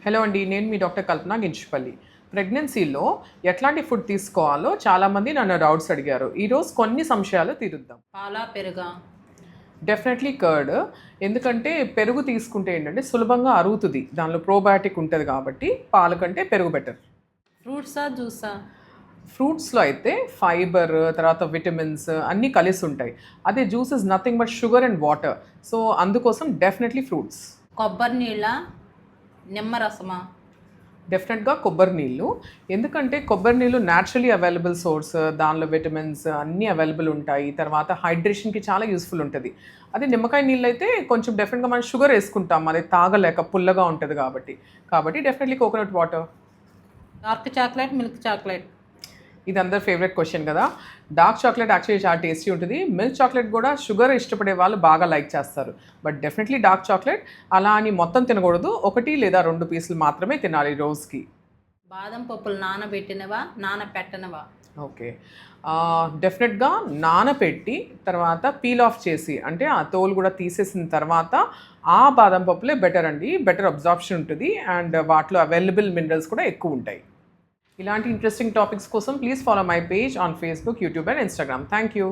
Hello అండి, నేను మీ doctor కల్పన గించుపల్లి. ప్రెగ్నెన్సీలో ఎట్లాంటి ఫుడ్ తీసుకోవాలో చాలామంది నన్ను డౌట్స్ అడిగారు. ఈరోజు కొన్ని సంశయాలు తీరుద్దాం. పాలా పెరుగా? Definitely curd. ఎందుకంటే పెరుగు తీసుకుంటే ఏంటంటే సులభంగా అరుగుతుంది, దానిలో ప్రోబయాటిక్ ఉంటుంది కాబట్టి పాల కంటే పెరుగు బెటర్. ఫ్రూట్సా జ్యూసా? ఫ్రూట్స్లో అయితే ఫైబర్, తర్వాత విటమిన్స్ అన్నీ కలిసి ఉంటాయి. అదే juice is nothing but sugar and water. So అందుకోసం డెఫినెట్లీ ఫ్రూట్స్. కొబ్బరి నీళ్ళ, నిమ్మరసమా? డెఫినెట్గా కొబ్బరి నీళ్ళు. ఎందుకంటే కొబ్బరి నీళ్ళు న్యాచురలీ అవైలబుల్ సోర్స్, దానిలో విటమిన్స్ అన్నీ అవైలబుల్ ఉంటాయి. తర్వాత హైడ్రేషన్కి చాలా యూస్ఫుల్ ఉంటుంది. అదే నిమ్మకాయ నీళ్ళు అయితే కొంచెం డెఫినెట్గా మనం షుగర్ వేసుకుంటాం, అది తాగలేక పుల్లగా ఉంటుంది కాబట్టి definitely coconut water. Dark chocolate, milk chocolate? ఇది అందరు ఫేవరెట్ క్వశ్చన్ కదా. డార్క్ చాక్లెట్ యాక్చువల్లీ చాలా టేస్టీ ఉంటుంది. మిల్క్ చాక్లెట్ కూడా షుగర్ ఇష్టపడే వాళ్ళు బాగా లైక్ చేస్తారు. But definitely dark chocolate. అలా అని మొత్తం తినకూడదు, 1 లేదా 2 పీసులు మాత్రమే తినాలి రోజుకి. బాదం పప్పులు నానబెట్టినవా, నానపెట్టనవా? ఓకే, డెఫినెట్గా నానపెట్టి తర్వాత పీల్ ఆఫ్ చేసి, అంటే ఆ తోలు కూడా తీసేసిన తర్వాత ఆ బాదం పప్పులే బెటర్ అండి. బెటర్ అబ్జార్ప్షన్ ఉంటుంది అండ్ వాటిలో అవైలబుల్ మినరల్స్ కూడా ఎక్కువ ఉంటాయి. ఇలాంటి ఇంట్రెస్టింగ్ టాపిక్స్ కోసం please follow my page on Facebook, YouTube and Instagram. Thank you.